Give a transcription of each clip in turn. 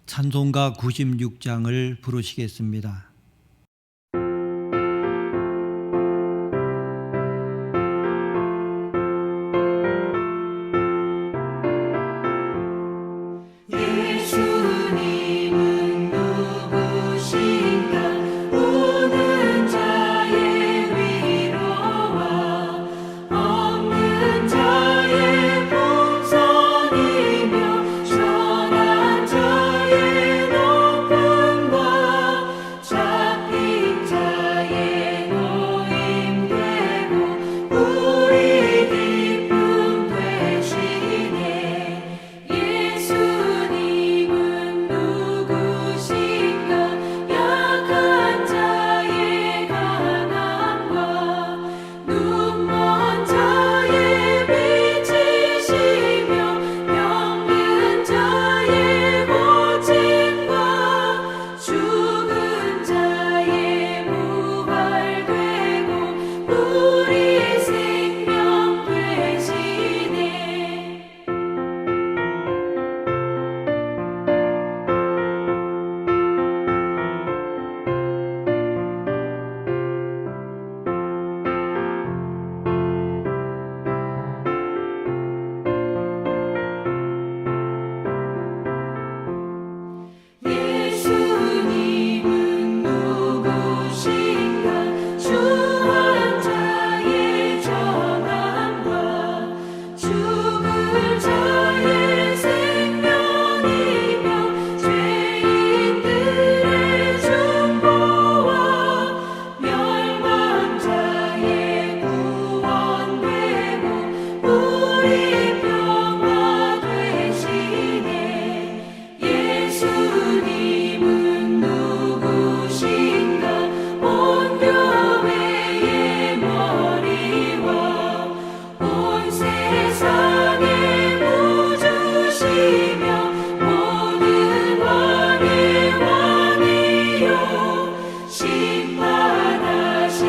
찬송가 96장을 부르시겠습니다. 예수님은 누구신가 우는 자의 위로와 없는 자의 풍선이며 선한 자의 높음과 잡힌 자의 노임 되고 우리 기쁨 되시네. 예수님은 누구신가 약한 자의 가난과 눈먼 자의 빛이시며 병든 자의 고침과 죽은 자의 부활되고 우리 생명 되시네. 예수님은 누구신가 주한 자의 전함과 죽을 자의 생명이며 죄인들의 중보와 멸망 자의 구원되고 우리 평화 되시네. 예수님은 누구신가 온 교회의 머리와 온 세상의 구주시며 모든 왕의 왕이요 심판하실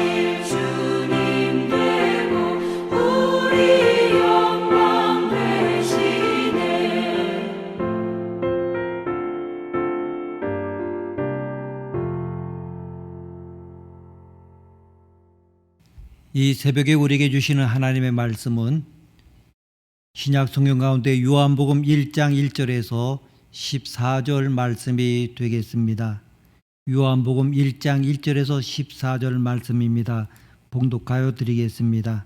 주님 되고 우리 영광 되시네. 이 새벽에 우리에게 주시는 하나님의 말씀은 신약 성경 가운데 요한복음 1장 1절에서 14절 말씀이 되겠습니다. 요한복음 1장 1절에서 14절 말씀입니다. 봉독하여 드리겠습니다.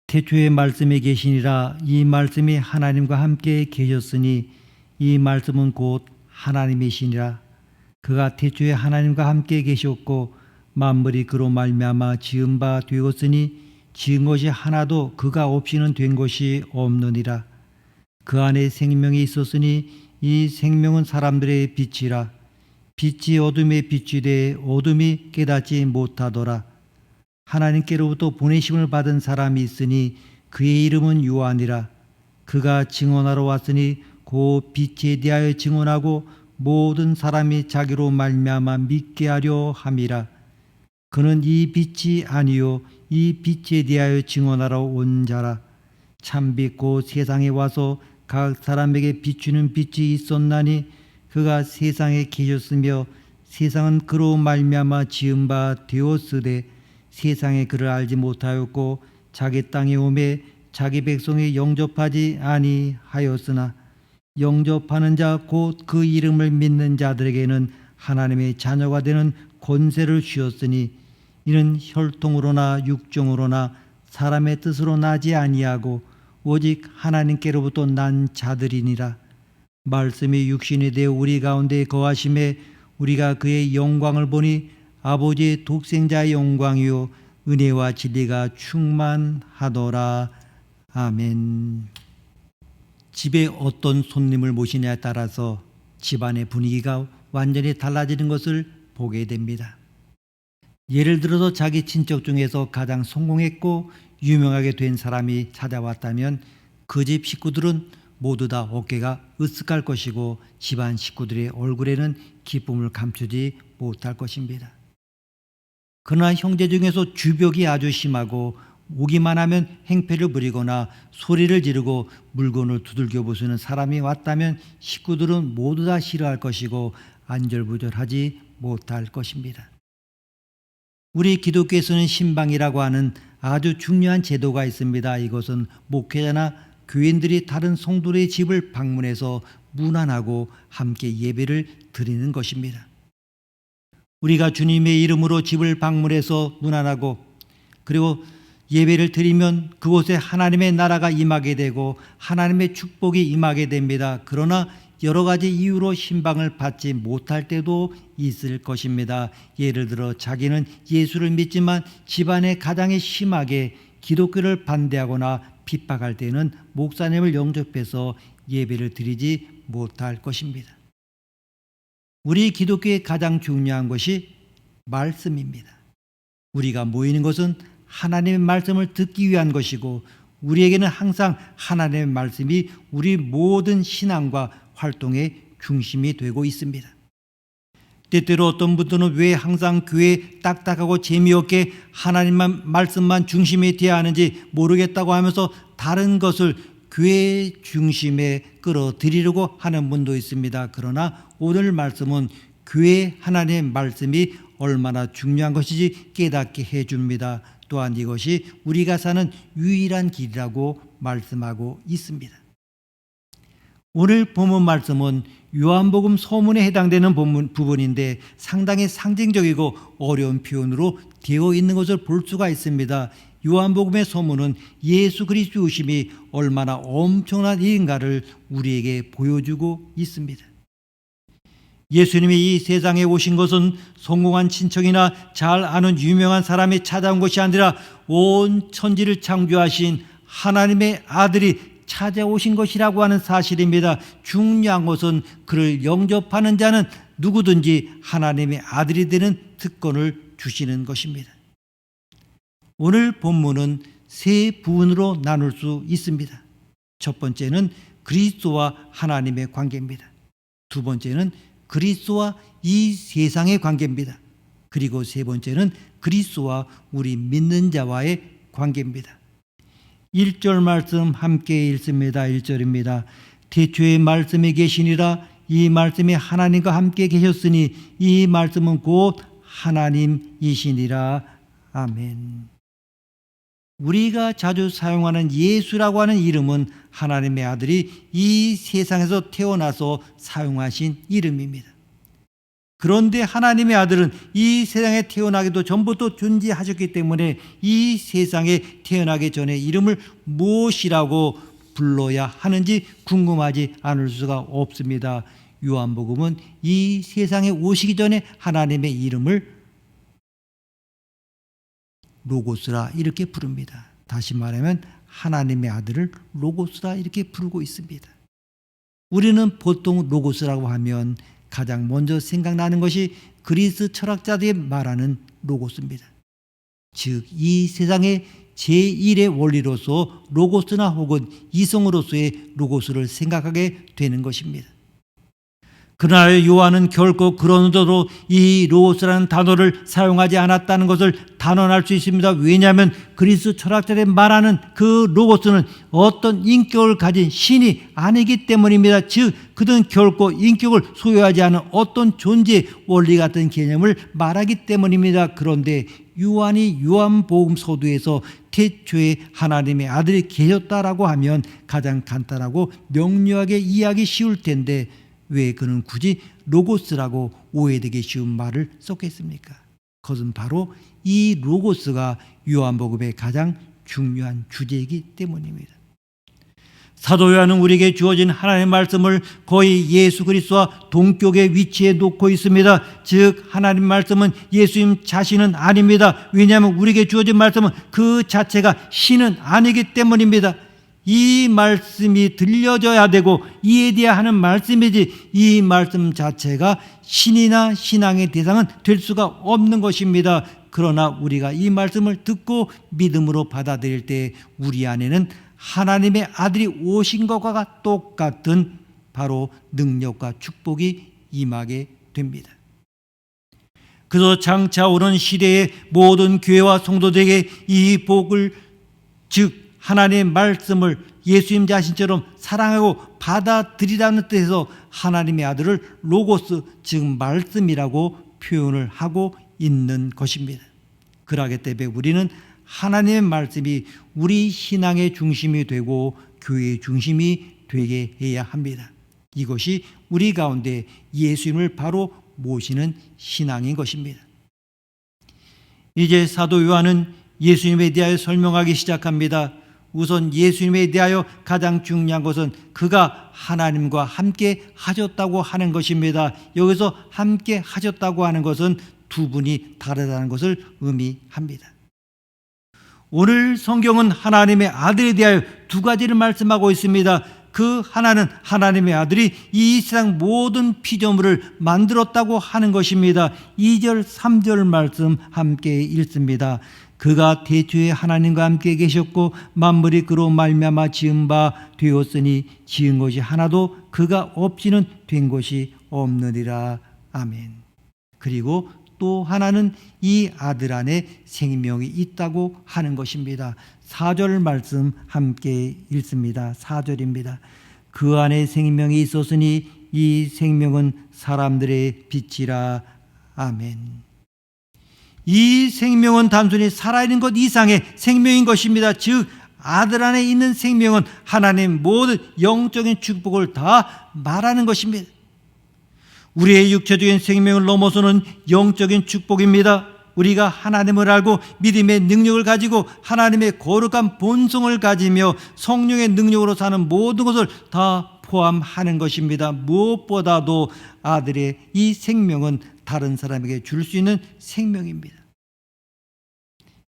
태초에 말씀이 계시니라. 이 말씀이 하나님과 함께 계셨으니 이 말씀은 곧 하나님이시니라. 그가 태초에 하나님과 함께 계셨고 만물이 그로 말미암아 지은 바 되었으니 지은 것이 하나도 그가 없이는 된 것이 없느니라. 그 안에 생명이 있었으니 이 생명은 사람들의 빛이라. 빛이 어둠에 비추되 어둠이 깨닫지 못하더라. 하나님께로부터 보내심을 받은 사람이 있으니 그의 이름은 요한이라. 그가 증언하러 왔으니 그 빛에 대하여 증언하고 모든 사람이 자기로 말미암아 믿게 하려 함이라. 그는 이 빛이 아니요 이 빛에 대하여 증언하러 온 자라. 참빛 곧 세상에 와서 각 사람에게 비추는 빛이 있었나니 그가 세상에 계셨으며 세상은 그로 말미암아 지은 바 되었으되 세상에 그를 알지 못하였고 자기 땅에 오매 자기 백성이 영접하지 아니하였으나 영접하는 자 곧 그 이름을 믿는 자들에게는 하나님의 자녀가 되는 권세를 주었으니 이는 혈통으로나 육정으로나 사람의 뜻으로 나지 아니하고 오직 하나님께로부터 난 자들이니라. 말씀이 육신이 되어 우리 가운데 거하심에 우리가 그의 영광을 보니 아버지의 독생자의 영광이요 은혜와 진리가 충만하더라. 아멘. 집에 어떤 손님을 모시냐에 따라서 집안의 분위기가 완전히 달라지는 것을 보게 됩니다. 예를 들어서 자기 친척 중에서 가장 성공했고 유명하게 된 사람이 찾아왔다면 그 집 식구들은 모두 다 어깨가 으쓱할 것이고 집안 식구들의 얼굴에는 기쁨을 감추지 못할 것입니다. 그러나 형제 중에서 주벽이 아주 심하고 오기만 하면 행패를 부리거나 소리를 지르고 물건을 두들겨 부수는 사람이 왔다면 식구들은 모두 다 싫어할 것이고 안절부절하지 못할 것입니다. 우리 기독교에서는 신방이라고 하는 아주 중요한 제도가 있습니다. 이것은 목회자나 교인들이 다른 성도의 집을 방문해서 문안하고 함께 예배를 드리는 것입니다. 우리가 주님의 이름으로 집을 방문해서 문안하고 그리고 예배를 드리면 그곳에 하나님의 나라가 임하게 되고 하나님의 축복이 임하게 됩니다. 그러나 여러 가지 이유로 신방을 받지 못할 때도 있을 것입니다. 예를 들어 자기는 예수를 믿지만 집안에 가장이 심하게 기독교를 반대하거나 핍박할 때는 목사님을 영접해서 예배를 드리지 못할 것입니다. 우리 기독교의 가장 중요한 것이 말씀입니다. 우리가 모이는 것은 하나님의 말씀을 듣기 위한 것이고 우리에게는 항상 하나님의 말씀이 우리 모든 신앙과 활동의 중심이 되고 있습니다. 때때로 어떤 분들은 왜 항상 교회에 딱딱하고 재미없게 하나님만 말씀만 중심에 돼야 하는지 모르겠다고 하면서 다른 것을 교회 중심에 끌어들이려고 하는 분도 있습니다. 그러나 오늘 말씀은 교회 하나님의 말씀이 얼마나 중요한 것인지 깨닫게 해줍니다. 또한 이것이 우리가 사는 유일한 길이라고 말씀하고 있습니다. 오늘 본문 말씀은 요한복음 서문에 해당되는 부분인데 상당히 상징적이고 어려운 표현으로 되어 있는 것을 볼 수가 있습니다. 요한복음의 서문은 예수 그리스도의 오심이 얼마나 엄청난 일인가를 우리에게 보여주고 있습니다. 예수님이 이 세상에 오신 것은 성공한 친척이나 잘 아는 유명한 사람이 찾아온 것이 아니라 온 천지를 창조하신 하나님의 아들이 찾아오신 것이라고 하는 사실입니다. 중요한 것은 그를 영접하는 자는 누구든지 하나님의 아들이 되는 특권을 주시는 것입니다. 오늘 본문은 세 부분으로 나눌 수 있습니다. 첫 번째는 그리스도와 하나님의 관계입니다. 두 번째는 그리스도와 이 세상의 관계입니다. 그리고 세 번째는 그리스도와 우리 믿는 자와의 관계입니다. 1절 말씀 함께 읽습니다. 1절입니다. 태초에 말씀이 계시니라 이 말씀이 하나님과 함께 계셨으니 이 말씀은 곧 하나님이시니라. 아멘. 우리가 자주 사용하는 예수라고 하는 이름은 하나님의 아들이 이 세상에서 태어나서 사용하신 이름입니다. 그런데 하나님의 아들은 이 세상에 태어나기도 전부터 존재하셨기 때문에 이 세상에 태어나기 전에 이름을 무엇이라고 불러야 하는지 궁금하지 않을 수가 없습니다. 요한복음은 이 세상에 오시기 전에 하나님의 이름을 로고스라 이렇게 부릅니다. 다시 말하면 하나님의 아들을 로고스라 이렇게 부르고 있습니다. 우리는 보통 로고스라고 하면 가장 먼저 생각나는 것이 그리스 철학자들이 말하는 로고스입니다. 즉 이 세상의 제1의 원리로서 로고스나 혹은 이성으로서의 로고스를 생각하게 되는 것입니다. 그러나 요한은 결코 그런 의도로 이 로고스라는 단어를 사용하지 않았다는 것을 단언할 수 있습니다. 왜냐하면 그리스 철학자들이 말하는 그 로고스는 어떤 인격을 가진 신이 아니기 때문입니다. 즉 그들은 결코 인격을 소유하지 않은 어떤 존재의 원리 같은 개념을 말하기 때문입니다. 그런데 요한이 요한복음 서두에서 태초에 하나님의 아들이 계셨다라고 하면 가장 간단하고 명료하게 이해하기 쉬울 텐데 왜 그는 굳이 로고스라고 오해되기 쉬운 말을 썼겠습니까? 그것은 바로 이 로고스가 요한복음의 가장 중요한 주제이기 때문입니다. 사도 요한은 우리에게 주어진 하나님의 말씀을 거의 예수 그리스도와 동격의 위치에 놓고 있습니다. 즉 하나님 말씀은 예수님 자신은 아닙니다. 왜냐하면 우리에게 주어진 말씀은 그 자체가 신은 아니기 때문입니다. 이 말씀이 들려져야 되고 이해돼야 하는 말씀이지 이 말씀 자체가 신이나 신앙의 대상은 될 수가 없는 것입니다. 그러나 우리가 이 말씀을 듣고 믿음으로 받아들일 때 우리 안에는 하나님의 아들이 오신 것과 똑같은 바로 능력과 축복이 임하게 됩니다. 그래서 장차 오는 시대의 모든 교회와 성도들에게 이 복을 즉 하나님의 말씀을 예수님 자신처럼 사랑하고 받아들이라는 뜻에서 하나님의 아들을 로고스, 즉 말씀이라고 표현을 하고 있는 것입니다. 그러기 때문에 우리는 하나님의 말씀이 우리 신앙의 중심이 되고 교회의 중심이 되게 해야 합니다. 이것이 우리 가운데 예수님을 바로 모시는 신앙인 것입니다. 이제 사도 요한은 예수님에 대하여 설명하기 시작합니다. 우선 예수님에 대하여 가장 중요한 것은 그가 하나님과 함께 하셨다고 하는 것입니다. 여기서 함께 하셨다고 하는 것은 두 분이 다르다는 것을 의미합니다. 오늘 성경은 하나님의 아들에 대하여 두 가지를 말씀하고 있습니다. 그 하나는 하나님의 아들이 이 세상 모든 피조물을 만들었다고 하는 것입니다. 2절 3절 말씀 함께 읽습니다. 그가 태초에 하나님과 함께 계셨고 만물이 그로 말미암아 지은 바 되었으니 지은 것이 하나도 그가 없이는 된 것이 없느니라. 아멘. 그리고 또 하나는 이 아들 안에 생명이 있다고 하는 것입니다. 4절 말씀 함께 읽습니다. 4절입니다. 그 안에 생명이 있었으니 이 생명은 사람들의 빛이라. 아멘. 이 생명은 단순히 살아있는 것 이상의 생명인 것입니다. 즉 아들 안에 있는 생명은 하나님 모든 영적인 축복을 다 말하는 것입니다. 우리의 육체적인 생명을 넘어서는 영적인 축복입니다. 우리가 하나님을 알고 믿음의 능력을 가지고 하나님의 거룩한 본성을 가지며 성령의 능력으로 사는 모든 것을 다 포함하는 것입니다. 무엇보다도 아들의 이 생명은 다른 사람에게 줄 수 있는 생명입니다.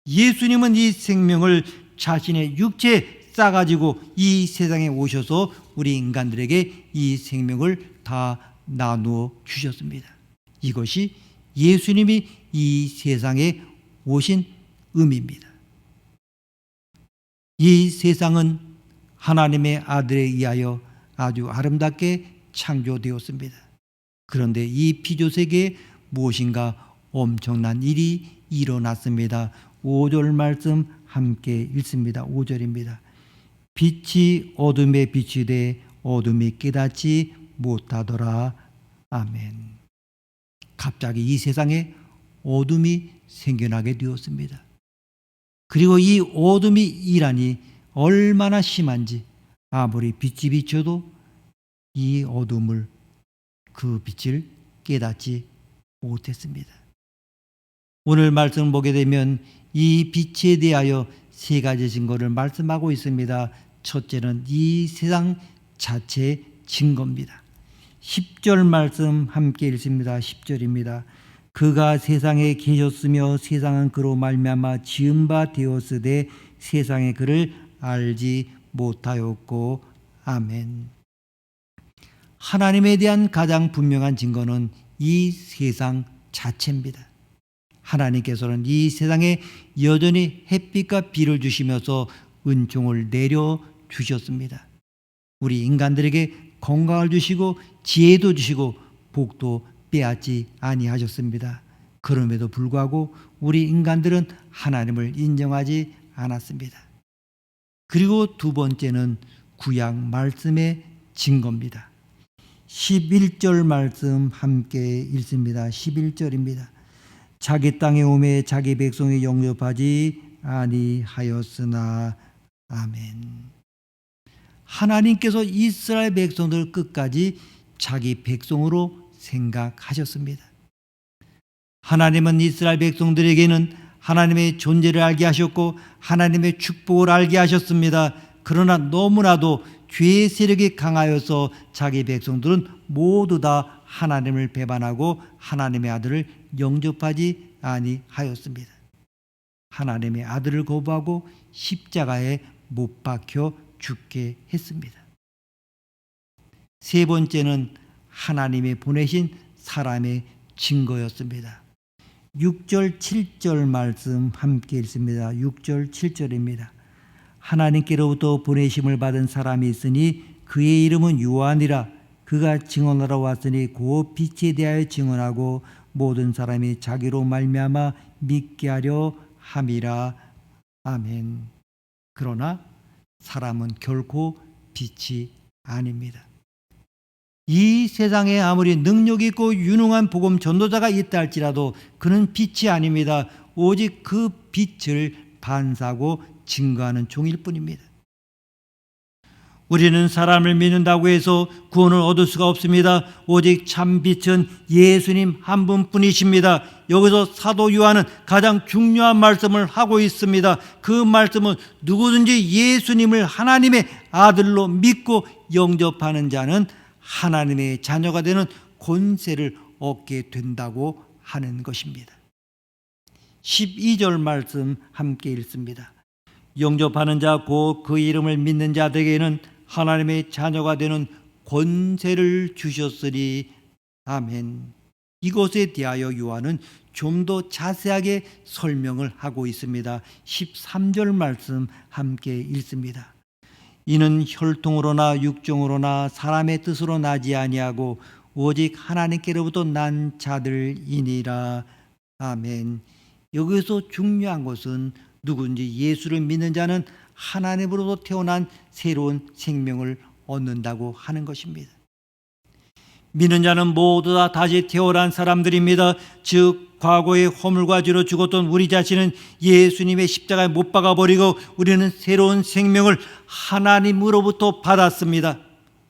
예수님은 이 생명을 자신의 육체에 싸가지고 이 세상에 오셔서 우리 인간들에게 이 생명을 다 나누어 주셨습니다. 이것이 예수님이 이 세상에 오신 의미입니다. 이 세상은 하나님의 아들에 의하여 아주 아름답게 창조되었습니다. 그런데 이 피조세계에 무엇인가 엄청난 일이 일어났습니다. 5절 말씀 함께 읽습니다. 5절입니다. 빛이 어둠에 비치되 어둠이 깨닫지 못하더라. 아멘. 갑자기 이 세상에 어둠이 생겨나게 되었습니다. 그리고 이 어둠이 이라니 얼마나 심한지 아무리 빛이 비춰도 이 어둠을 그 빛을 깨닫지 못했습니다. 오늘 말씀을 보게 되면 이 빛에 대하여 세 가지 증거를 말씀하고 있습니다. 첫째는 이 세상 자체의 증거입니다. 10절 말씀 함께 읽습니다. 10절입니다. 그가 세상에 계셨으며 세상은 그로 말미암아 지은 바 되었으되 세상에 그를 알지 못하였고. 아멘. 하나님에 대한 가장 분명한 증거는 이 세상 자체입니다. 하나님께서는 이 세상에 여전히 햇빛과 비를 주시면서 은총을 내려 주셨습니다. 우리 인간들에게 건강을 주시고 지혜도 주시고 복도 빼앗지 아니하셨습니다. 그럼에도 불구하고 우리 인간들은 하나님을 인정하지 않았습니다. 그리고 두 번째는 구약 말씀의 증거입니다. 11절 말씀 함께 읽습니다. 11절입니다. 자기 땅에 오매 자기 백성이 영접하지 아니하였으나. 아멘. 하나님께서 이스라엘 백성들 끝까지 자기 백성으로 생각하셨습니다. 하나님은 이스라엘 백성들에게는 하나님의 존재를 알게 하셨고 하나님의 축복을 알게 하셨습니다. 그러나 너무나도 죄의 세력이 강하여서 자기 백성들은 모두 다 하나님을 배반하고 하나님의 아들을 영접하지 아니하였습니다. 하나님의 아들을 거부하고 십자가에 못 박혀 죽게 했습니다. 세 번째는 하나님이 보내신 사람의 증거였습니다. 6절 7절 말씀 함께 읽습니다. 6절 7절입니다. 하나님께로부터 보내심을 받은 사람이 있으니 그의 이름은 요한이라. 그가 증언하러 왔으니 그 빛에 대하여 증언하고 모든 사람이 자기로 말미암아 믿게 하려 함이라. 아멘. 그러나 사람은 결코 빛이 아닙니다. 이 세상에 아무리 능력 있고 유능한 복음 전도자가 있다 할지라도 그는 빛이 아닙니다. 오직 그 빛을 반사하고 증거하는 종일 뿐입니다. 우리는 사람을 믿는다고 해서 구원을 얻을 수가 없습니다. 오직 참 빛은 예수님 한 분뿐이십니다. 여기서 사도 요한은 가장 중요한 말씀을 하고 있습니다. 그 말씀은 누구든지 예수님을 하나님의 아들로 믿고 영접하는 자는 하나님의 자녀가 되는 권세를 얻게 된다고 하는 것입니다. 12절 말씀 함께 읽습니다. 영접하는 자 곧 그 이름을 믿는 자들에게는 하나님의 자녀가 되는 권세를 주셨으니 아멘. 이것에 대하여 요한은 좀 더 자세하게 설명을 하고 있습니다. 13절 말씀 함께 읽습니다. 이는 혈통으로나 육정으로나 사람의 뜻으로 나지 아니하고 오직 하나님께로부터 난 자들이니라. 아멘. 여기서 중요한 것은 누군지 예수를 믿는 자는 하나님으로부터 태어난 새로운 생명을 얻는다고 하는 것입니다. 믿는 자는 모두 다 다시 태어난 사람들입니다. 즉 과거의 허물과 죄로 죽었던 우리 자신은 예수님의 십자가에 못 박아버리고 우리는 새로운 생명을 하나님으로부터 받았습니다.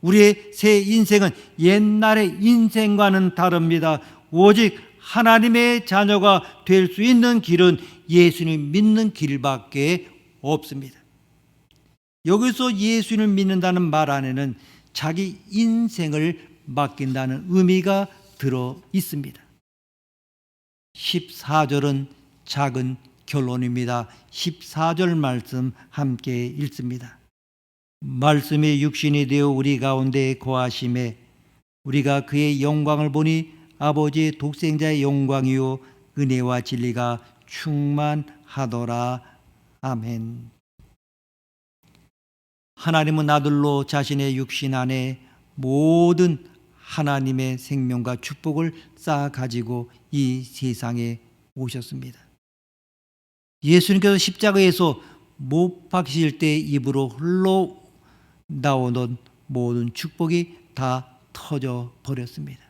우리의 새 인생은 옛날의 인생과는 다릅니다. 오직 하나님의 자녀가 될 수 있는 길은 예수님 믿는 길밖에 없습니다. 여기서 예수님을 믿는다는 말 안에는 자기 인생을 맡긴다는 의미가 들어 있습니다. 14절은 작은 결론입니다. 14절 말씀 함께 읽습니다. 말씀이 육신이 되어 우리 가운데 거하심에 우리가 그의 영광을 보니 아버지의 독생자의 영광이요 은혜와 진리가 충만하더라. 아멘. 하나님은 아들로 자신의 육신 안에 모든 하나님의 생명과 축복을 쌓아 가지고 이 세상에 오셨습니다. 예수님께서 십자가에서 못 박히실 때 입으로 흘러 나오는 모든 축복이 다 터져 버렸습니다.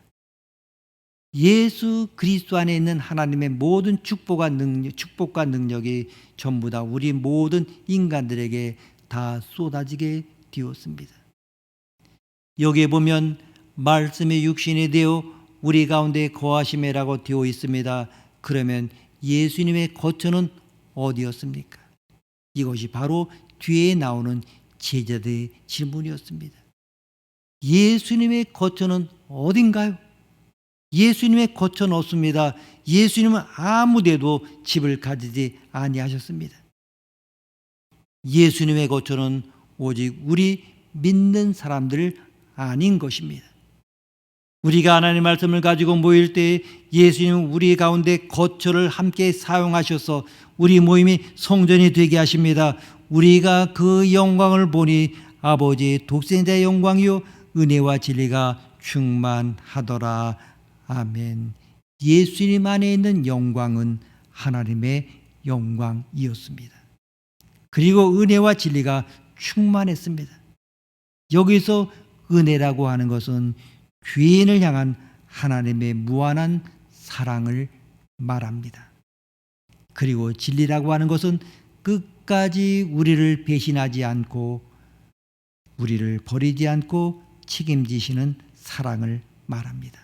예수 그리스도 안에 있는 하나님의 모든 축복과 능력이 전부 다 우리 모든 인간들에게 다 쏟아지게 되었습니다. 여기에 보면 말씀이 육신이 되어 우리 가운데 거하심이라고 되어 있습니다. 그러면 예수님의 거처는 어디였습니까? 이것이 바로 뒤에 나오는 제자들의 질문이었습니다. 예수님의 거처는 어딘가요? 예수님의 거처는 없습니다. 예수님은 아무 데도 집을 가지지 아니하셨습니다. 예수님의 거처는 오직 우리 믿는 사람들 아닌 것입니다. 우리가 하나님의 말씀을 가지고 모일 때 예수님은 우리 가운데 거처를 함께 사용하셔서 우리 모임이 성전이 되게 하십니다. 우리가 그 영광을 보니 아버지의 독생자의 영광이요 은혜와 진리가 충만하더라. 아멘. 예수님 안에 있는 영광은 하나님의 영광이었습니다. 그리고 은혜와 진리가 충만했습니다. 여기서 은혜라고 하는 것은 죄인을 향한 하나님의 무한한 사랑을 말합니다. 그리고 진리라고 하는 것은 끝까지 우리를 배신하지 않고 우리를 버리지 않고 책임지시는 사랑을 말합니다.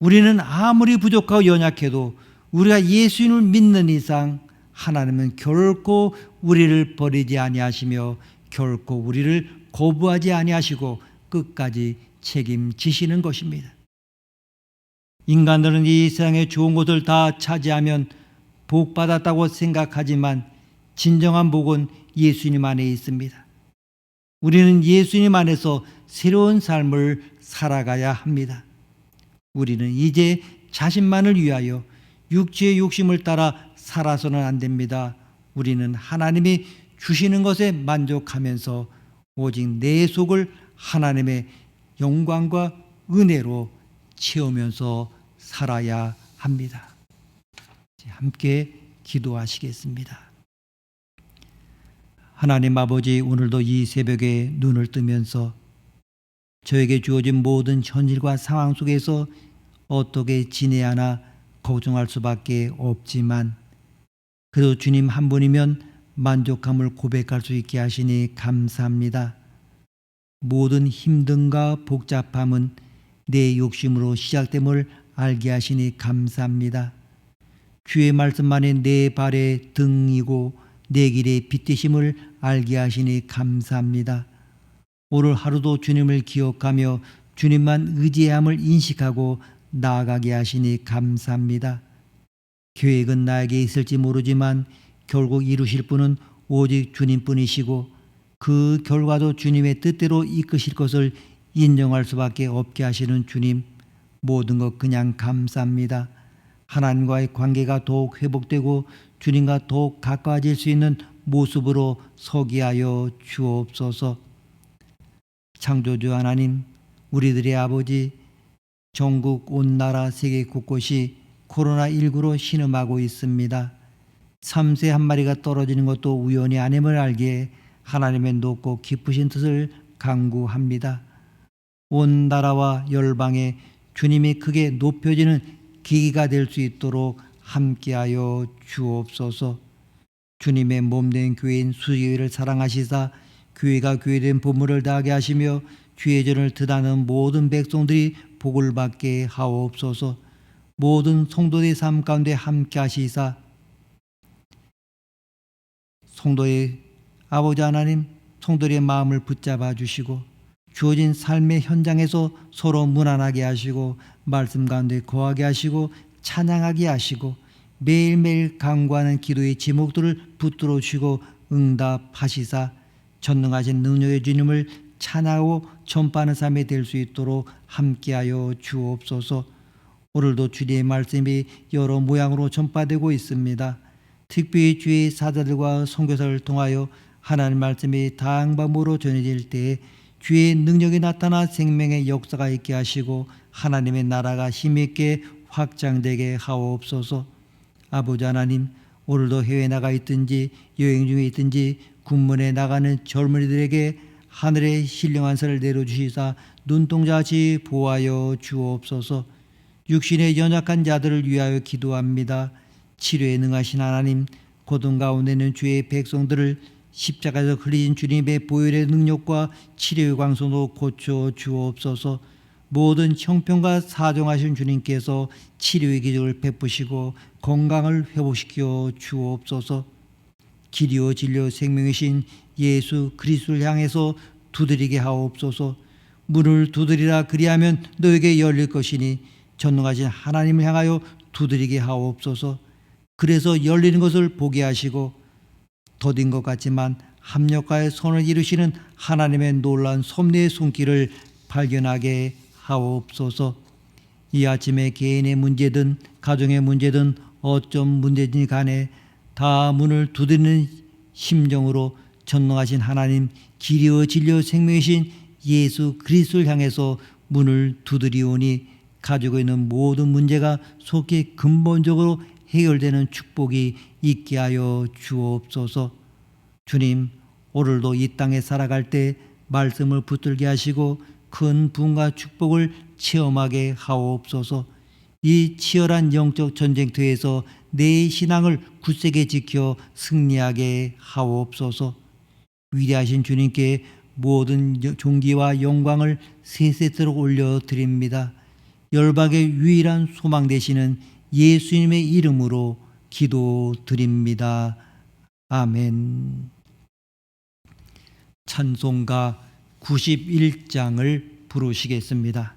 우리는 아무리 부족하고 연약해도 우리가 예수님을 믿는 이상 하나님은 결코 우리를 버리지 아니하시며 결코 우리를 거부하지 아니하시고 끝까지 책임지시는 것입니다. 인간들은 이 세상의 좋은 것을 다 차지하면 복 받았다고 생각하지만 진정한 복은 예수님 안에 있습니다. 우리는 예수님 안에서 새로운 삶을 살아가야 합니다. 우리는 이제 자신만을 위하여 육체의 욕심을 따라 살아서는 안 됩니다. 우리는 하나님이 주시는 것에 만족하면서 오직 내 속을 하나님의 영광과 은혜로 채우면서 살아야 합니다. 함께 기도하시겠습니다. 하나님 아버지, 오늘도 이 새벽에 눈을 뜨면서 저에게 주어진 모든 현실과 상황 속에서 어떻게 지내야 하나 걱정할 수밖에 없지만, 그래도 주님 한 분이면 만족함을 고백할 수 있게 하시니 감사합니다. 모든 힘듦과 복잡함은 내 욕심으로 시작됨을 알게 하시니 감사합니다. 주의 말씀만이 내 발의 등이고 내 길의 빛 되심을 알게 하시니 감사합니다. 오늘 하루도 주님을 기억하며 주님만 의지함을 인식하고 나아가게 하시니 감사합니다. 계획은 나에게 있을지 모르지만 결국 이루실 분은 오직 주님뿐이시고, 그 결과도 주님의 뜻대로 이끄실 것을 인정할 수밖에 없게 하시는 주님, 모든 것 그냥 감사합니다. 하나님과의 관계가 더욱 회복되고 주님과 더욱 가까워질 수 있는 모습으로 서게 하여 주옵소서. 창조주 하나님, 우리들의 아버지, 전국 온 나라 세계 곳곳이 코로나19로 신음하고 있습니다. 참새 한 마리가 떨어지는 것도 우연이 아님을 알기에 하나님의 높고 깊으신 뜻을 간구합니다. 온 나라와 열방에 주님이 크게 높여지는 계기가 될 수 있도록 함께하여 주옵소서. 주님의 몸된 교회인 수교회를 사랑하시사 교회가 교회된 본분을 다하게 하시며 주의 전을 드다는 모든 백성들이 복을 받게 하옵소서. 모든 성도의 삶 가운데 함께 하시사 성도의 아버지 하나님, 성도의 마음을 붙잡아 주시고 주어진 삶의 현장에서 서로 무난하게 하시고 말씀 가운데 거하게 하시고 찬양하게 하시고 매일매일 간구하는 기도의 제목들을 붙들어 주시고 응답하시사 전능하신 능력의 주님을 찬양하고 전파하는 삶이 될 수 있도록 함께하여 주옵소서. 오늘도 주님의 말씀이 여러 모양으로 전파되고 있습니다. 특별히 주의 사자들과 선교사를 통하여 하나님 말씀이 다양한 방법으로 전해질 때에 주의 능력이 나타나 생명의 역사가 있게 하시고 하나님의 나라가 힘있게 확장되게 하옵소서. 아버지 하나님, 오늘도 해외에 나가 있든지 여행 중에 있든지 군문에 나가는 젊은이들에게 하늘의 신령한 선을 내려주시사 눈동자같이 보호하여 주옵소서. 육신의 연약한 자들을 위하여 기도합니다. 치료에 능하신 하나님, 고통 가운데 있는 주의 백성들을 십자가에서 흘리신 주님의 보혈의 능력과 치료의 광선으로 고쳐 주옵소서. 모든 형편과 사정하신 주님께서 치료의 기적을 베푸시고 건강을 회복시켜 주옵소서. 길이요 진리요 생명이신 예수 그리스도를 향해서 두드리게 하옵소서. 문을 두드리라, 그리하면 너에게 열릴 것이니 전능하신 하나님을 향하여 두드리게 하옵소서. 그래서 열리는 것을 보게 하시고 더딘 것 같지만 합력하여 선을 이루시는 하나님의 놀라운 섭리의 손길을 발견하게 하옵소서. 이 아침에 개인의 문제든 가정의 문제든 어쩜 문제든지 간에 다 문을 두드리는 심정으로 전능하신 하나님, 길이요 진리요 생명이신 예수 그리스도를 향해서 문을 두드리오니 가지고 있는 모든 문제가 속히 근본적으로 해결되는 축복이 있게 하여 주옵소서. 주님, 오늘도 이 땅에 살아갈 때 말씀을 붙들게 하시고 큰 부흥과 축복을 체험하게 하옵소서. 이 치열한 영적 전쟁터에서 내 신앙을 굳세게 지켜 승리하게 하옵소서. 위대하신 주님께 모든 존귀와 영광을 세세토록 올려드립니다. 열방의 유일한 소망 되시는 예수님의 이름으로 기도드립니다. 아멘. 찬송가 91장을 부르시겠습니다.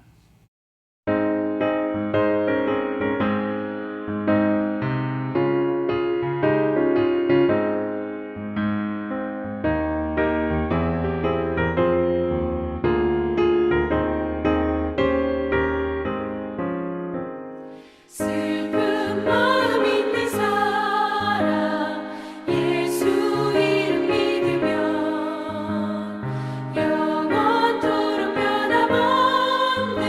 슬픈 마음 있는 사람 예수 이름 믿으면 영원토록 변함없는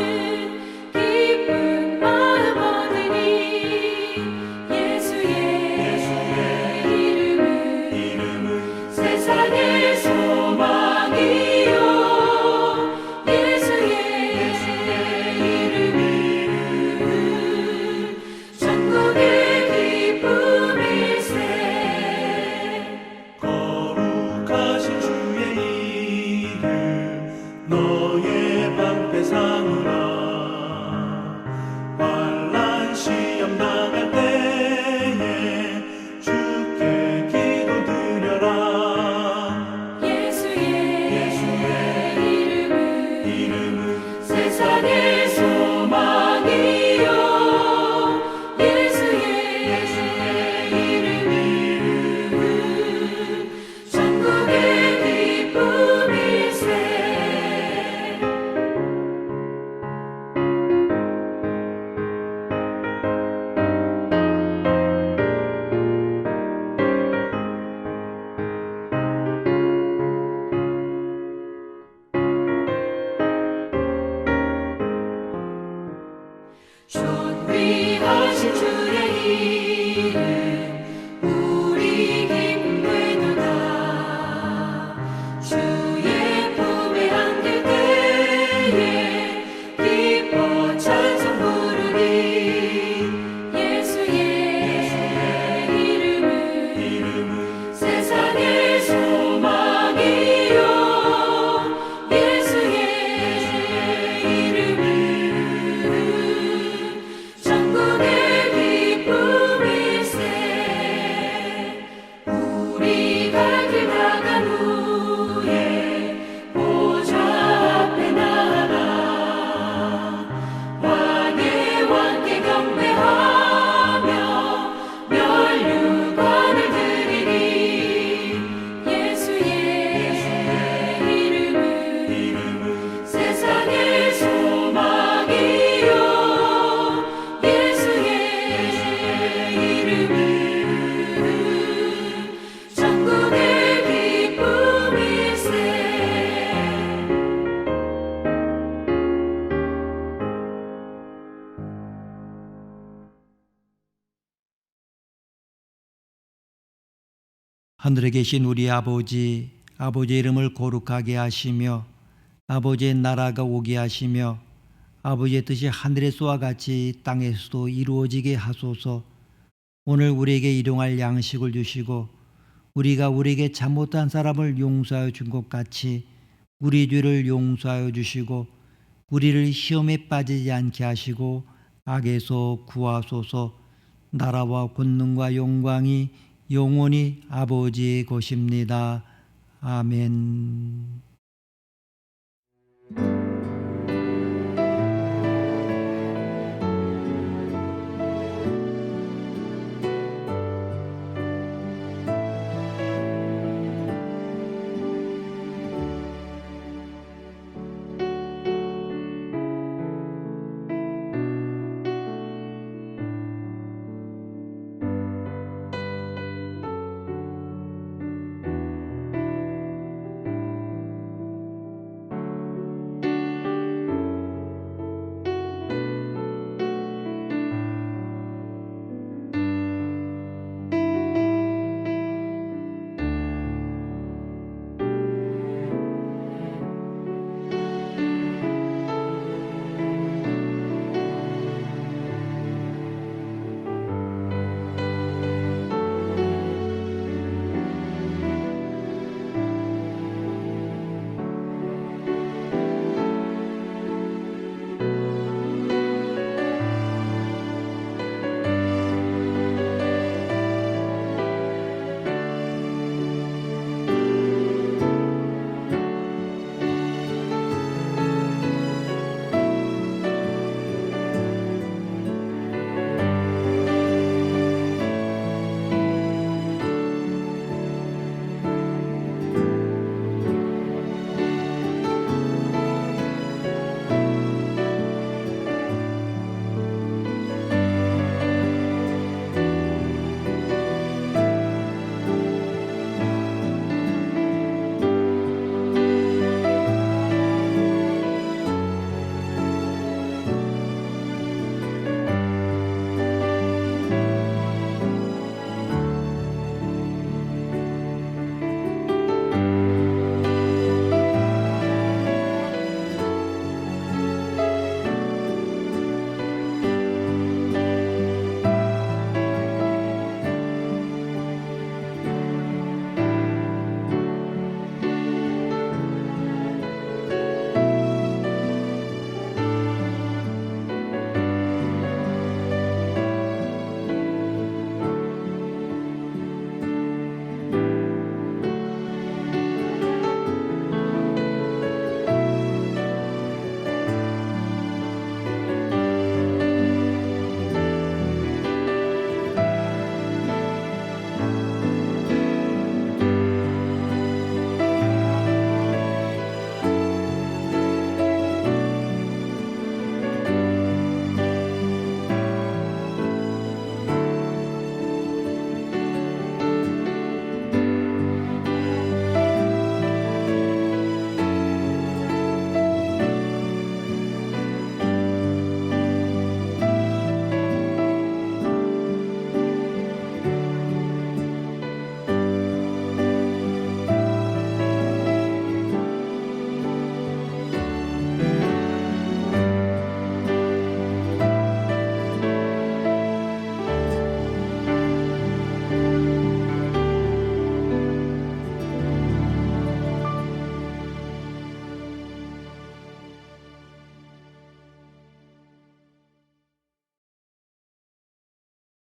하늘에 계신 우리 아버지, 아버지의 이름을 거룩하게 하시며 아버지의 나라가 오게 하시며 아버지의 뜻이 하늘에서와 같이 땅에서도 이루어지게 하소서. 오늘 우리에게 일용할 양식을 주시고 우리가 우리에게 잘못한 사람을 용서하여 준 것 같이 우리 죄를 용서하여 주시고 우리를 시험에 빠지지 않게 하시고 악에서 구하소서. 나라와 권능과 영광이 영원히 아버지의 것입니다. 아멘.